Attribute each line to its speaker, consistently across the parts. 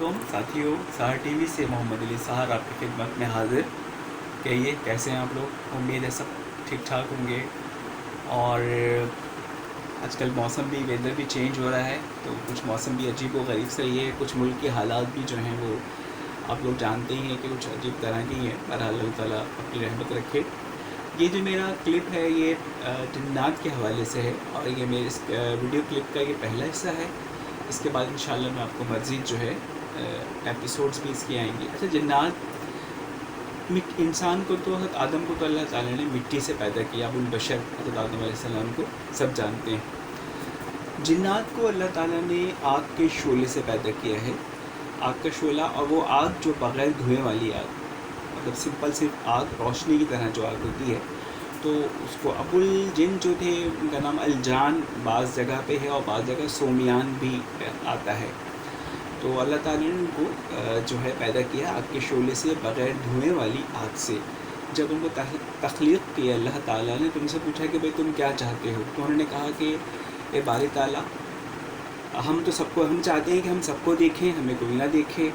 Speaker 1: वालेकुम साथियों, सहर टीवी से मोहम्मद अली सहर आपकी खिदमत में हाज़िर। कहिए कैसे हैं आप लोग। उम्मीद है सब ठीक ठाक होंगे। और आजकल मौसम भी, वेदर भी चेंज हो रहा है, तो कुछ मौसम भी अजीब व गरीब सा ही है। कुछ मुल्क के हालात भी जो हैं वो आप लोग जानते ही हैं कि कुछ अजीब तरह की हैं। बहरहाल अल्लाह ताला अपनी रहमत रखे। ये जो मेरा क्लिप है ये जन्नात के हवाले से है, और ये मेरे इस वीडियो क्लिप का ये पहला हिस्सा है। इसके बाद इंशाल्लाह मैं आपको मज़ीद जो है एपिसोड्स भी इसके आएंगे। अच्छा, जन्नात, इंसान को तो हज़रत आदम को तो अल्लाह ताला ने मिट्टी से पैदा किया, अबुल बशर हज़रत आदम अलैहिस्सलाम को सब जानते हैं। जन्नात को अल्लाह ताला ने आग के शोले से पैदा किया है। आग का शोला, और वो आग जो बग़ैर धुएँ वाली आग, मतलब सिंपल सिर्फ आग, रोशनी की तरह जो आग होती है, तो उसको अबुल जिन जो थे उनका नाम अलजान बाज़ जगह पे है, और बाज़ जगह सोमियान भी आता है। तो अल्लाह ताला ने उनको जो है पैदा किया आग के शोले से, बग़ैर धुएँ वाली आग से। जब उनको तख्लीक़ किया अल्लाह ताला ने, तो उनसे पूछा कि भाई तुम क्या चाहते हो। तो उन्होंने कहा कि ए बारी ताला, हम चाहते हैं कि हम सबको देखें, हमें कोई ना देखे,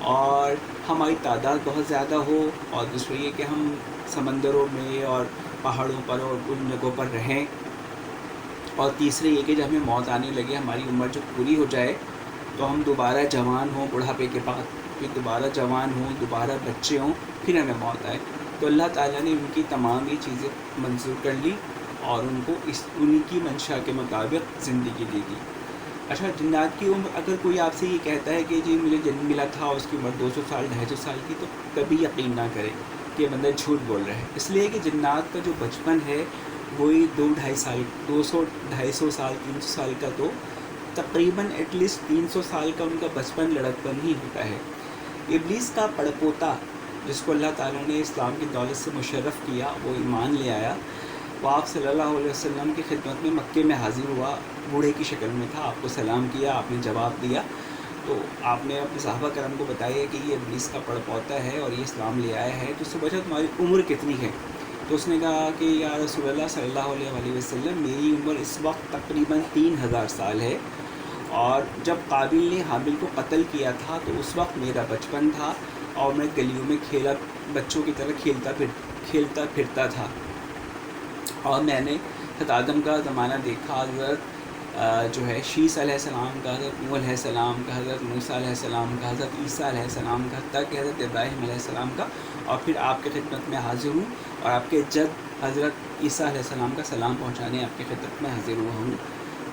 Speaker 1: और हमारी तादाद बहुत ज़्यादा हो, और दूसरा ये कि हम समंदरों में और पहाड़ों पर और उन जगहों पर रहें, और तीसरे ये कि जब हमें मौत आने लगे, हमारी उम्र जो पूरी हो जाए, तो हम दोबारा जवान हों बुढ़ापे के बाद, फिर दोबारा जवान हों, दोबारा बच्चे हों, फिर हमें मौत आए। तो अल्लाह ताला ने उनकी तमाम ये चीज़ें मंजूर कर ली और उनको उनकी मंशा के मुताबिक ज़िंदगी दे दी। अच्छा, जन्नात की उम्र, अगर कोई आपसे ये कहता है कि जी मुझे जन्म मिला था उसकी उम्र 200 साल 250 साल की, तो कभी यकीन ना करें कि बंदा झूठ बोल रहा है। इसलिए कि जन्नात का जो बचपन है वही 2-2.5 साल, 200-250 साल, 300 साल का, तो तकरीबन एटलीस्ट 300 साल का उनका बचपन, लड़कपन ही होता है। इब्लीस का पड़पोता, जिसको अल्लाह ताला ने इस्लाम की दौलत से मुशर्रफ किया, वो ईमान ले आया, वो आप सल्लल्लाहु अलैहि वसल्लम की खिदमत में मक्के में हाजिर हुआ, बूढ़े की शक्ल में था। आपको सलाम किया, आपने जवाब दिया, तो आपने अपने सहाबा करम को बताया कि ये इब्लीस का पड़पोता है और ये इस्लाम ले आया है। तो उससे पूछा तुम्हारी उम्र कितनी है। तो उसने कहा कि या रसूलल्लाह सल्लल्लाहु अलैहि वसल्लम, मेरी उम्र इस वक्त तकरीबन 3000 साल है, और जब काबिल ने हाबिल को कत्ल किया था तो उस वक्त मेरा बचपन था, और मैं गलियों में बच्चों की तरह खेलता फिरता था, और मैंने हज़रत आदम का ज़माना देखा, हज़रत जो है शीस अलैहिस्सलाम का, हज़रत नूह अलैहिस्सलाम का, हज़रत मूसा अलैहिस्सलाम का, हज़रत ईसा अलैहिस्सलाम का, तक हज़रत इब्राहीम अलैहिस्सलाम का, और फिर आपके खिदमत में हाज़िर हूँ, और आपके जद हज़रत ईसा अलैहिस्सलाम का सलाम पहुँचाने आपकी खिदमत में हाज़िर हुआ हूँ।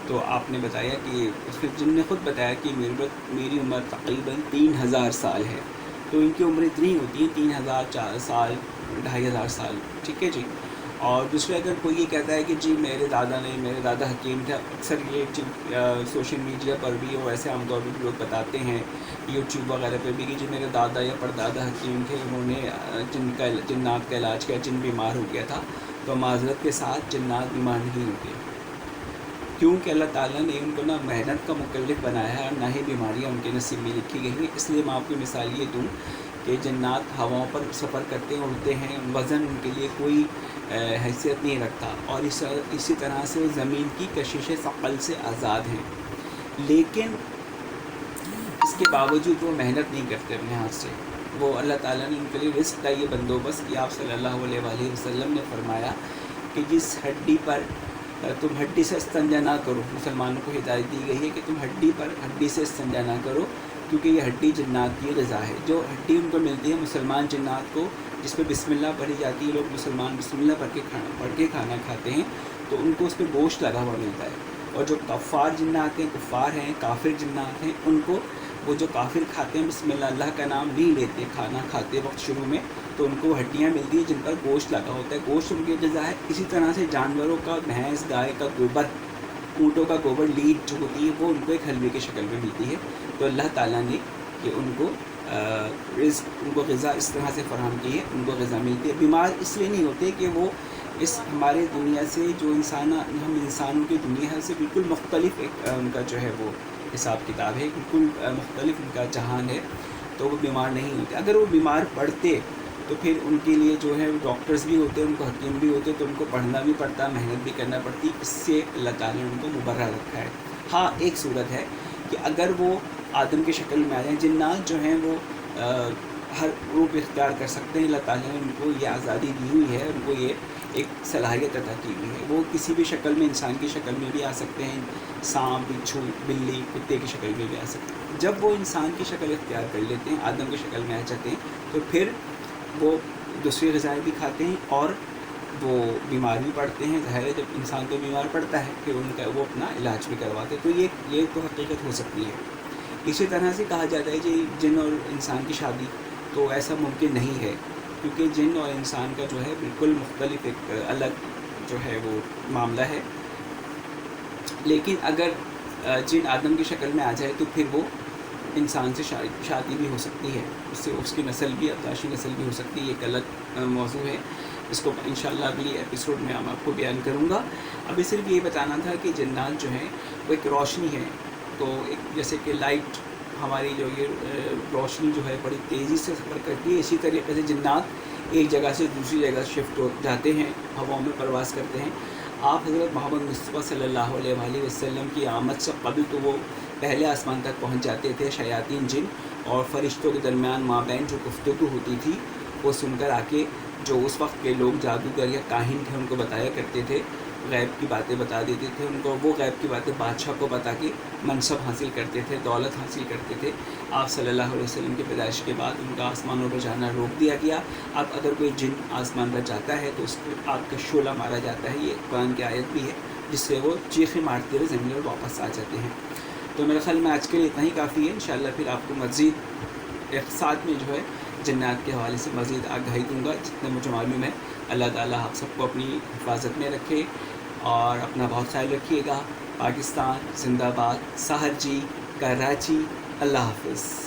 Speaker 1: तो आपने बताया कि उसके जिनने ख़ुद बताया कि मेरी उम्र तकरीबन 3000 साल है। तो इनकी उम्र इतनी होती है, 3000 साल, 2500 साल, ठीक है जी। और दूसरा, अगर कोई ये कहता है कि जी मेरे दादा हकीम थे, अक्सर ये सोशल मीडिया पर भी और ऐसे आमतौर पर लोग बताते हैं, यूट्यूब वगैरह पर भी, कि जी मेरे दादा या परदादा हकीम थे, उन्होंने जन्नात का इलाज किया, जिन बीमार हो गया था। तो माजरत के साथ जन्नात बीमार नहीं होते, क्योंकि अल्लाह ताला ने उनको ना मेहनत का मुकल्लिफ बनाया है, और ना ही बीमारियाँ उनके नसीब में लिखी गई हैं। इसलिए मैं आपको मिसाल ये दूँ कि जन्नात हवाओं पर सफ़र करते हैं, उड़ते हैं, वज़न उनके लिए कोई हैसियत नहीं रखता, और इसी तरह से वो ज़मीन की कशिश सक़ल से आज़ाद हैं। लेकिन इसके बावजूद वो मेहनत नहीं करते अपने हाथ से। वो अल्लाह ताला ने उनके लिए रिस्क का ये बंदोबस्त किया। आप सल्लल्लाहु अलैहि वसल्लम ने फरमाया कि जिस हड्डी पर तुम हड्डी से इस्तंजा ना करो, मुसलमानों को हिदायत दी गई है कि तुम हड्डी से इस्तंजा ना करो, क्योंकि ये हड्डी जन्नात की ग़िज़ा है। जो हड्डी उनको मिलती है मुसलमान जन्नात को, जिस पर बिस्मिल्लाह पढ़ी जाती है, लोग मुसलमान बिस्मिल्लाह पढ़ के खाना खाते हैं, तो उनको उस पर गोश्त लगा हुआ मिलता है। और जो कफ़ार जन्नात हैं, कुफ़ार हैं, काफिर जन्नात हैं, उनको, वो जो काफिर खाते हैं, बिस्मिल्लाह अल्लाह का नाम नहीं लेते खाना खाते वक्त शुरू में, तो उनको हड्डियाँ मिलती हैं जिन पर गोश्त लगा होता है। गोश्त उनकी ग़िज़ा है। इसी तरह से जानवरों का, भैंस गाय का गोबर, ऊँटों का गोबर, लीद जो होती है, वो उनको एक हलवे की शक्ल में मिलती है। तो अल्लाह ताला ने कि उनको उनको ग़िज़ा इस तरह से फ़राहम की है, उनको ग़िज़ा मिलती है। बीमार इसलिए नहीं होते कि वो इस हमारे दुनिया से, जो हम इंसानों की दुनिया है, उससे बिल्कुल मुख्तलिफ एक उनका जो है वो हिसाब किताब है, बिल्कुल मुख्तलिफ उनका जहान है, तो वो बीमार नहीं होते। अगर वो बीमार पड़ते तो फिर उनके लिए जो है डॉक्टर्स भी होते, उनको हकीम भी होते, तो उनको पढ़ना भी पड़ता, मेहनत भी करना पड़ती। इससे अल्लाह ताला ने उनको मुबर्रा रखा है। हाँ, एक सूरत है कि अगर वो آدم کی شکل میں آ جائیں. جنات جو ہیں وہ ہر روپ اختیار کر سکتے ہیں. اللہ تعالیٰ نے ان کو یہ آزادی دی ہوئی ہے, ان کو یہ ایک صلاحیت عطا کی ہوئی ہے. وہ کسی بھی شکل میں, انسان کی شکل میں بھی آ سکتے ہیں, سانپ, بچھو, بلی, کتے کی شکل میں بھی آ سکتے ہیں. جب وہ انسان کی شکل اختیار کر لیتے ہیں, آدم کی شکل میں آ جاتے ہیں, تو پھر وہ دوسری غذائیں بھی کھاتے ہیں اور وہ بیمار بھی پڑتے ہیں. ظاہر ہے جب انسان کو بیمار پڑتا ہے پھر ان کا وہ اپنا علاج بھی کرواتے ہیں. تو یہ تو حقیقت ہو سکتی ہے. اسی طرح سے کہا جاتا ہے کہ جن اور انسان کی شادی, تو ایسا ممکن نہیں ہے, کیونکہ جن اور انسان کا جو ہے بالکل مختلف ایک الگ جو ہے وہ معاملہ ہے. لیکن اگر جن آدم کی شکل میں آ جائے تو پھر وہ انسان سے شادی بھی ہو سکتی ہے, اس سے اس کی نسل بھی, عطاشی نسل بھی ہو سکتی ہے. ایک الگ موضوع ہے, اس کو انشاءاللہ اگلی ایپیسوڈ میں آپ کو بیان کروں گا. ابھی صرف یہ بتانا تھا کہ جنات جو ہیں وہ ایک روشنی ہے. تو ایک جیسے کہ لائٹ ہماری جو یہ روشنی جو ہے بڑی تیزی سے سفر کرتی ہے, اسی طریقے سے جنات ایک جگہ سے دوسری جگہ شفٹ ہو جاتے ہیں, ہواؤں میں پرواز کرتے ہیں. آپ حضرت محمد مصطفیٰ صلی اللہ علیہ وآلہ وسلم کی آمد سے قبل تو وہ پہلے آسمان تک پہنچ جاتے تھے. شیاطین جن اور فرشتوں کے درمیان مابین جو گفتگو ہوتی تھی وہ سن کر آ کے جو اس وقت کے لوگ جادوگر یا کاہن تھے ان کو بتایا کرتے تھے, غیب کی باتیں بتا دیتے تھے ان کو. وہ غیب کی باتیں بادشاہ کو بتا کے منصب حاصل کرتے تھے, دولت حاصل کرتے تھے. آپ صلی اللہ علیہ وسلم کی پیدائش کے بعد ان کا آسمانوں پر جانا روک دیا گیا. اب اگر کوئی جن آسمان پر جاتا ہے تو اس کو آگ کا شعلہ مارا جاتا ہے. یہ قرآن کی آیت بھی ہے جس سے وہ چیخیں مارتے ہوئے زمین پر واپس آ جاتے ہیں. تو میرے خیال میں آج کے لیے اتنا ہی کافی ہے. انشاءاللہ پھر آپ کو مزید ایک ساتھ میں جو ہے جنات کے حوالے سے مزید آگاہی دوں گا جتنے مجھے معلوم ہے. اللہ تعالیٰ آپ سب کو اپنی حفاظت میں رکھے اور اپنا بہت خیال رکھیے گا. پاکستان زندہ باد. ساحر جی, کراچی. اللہ حافظ.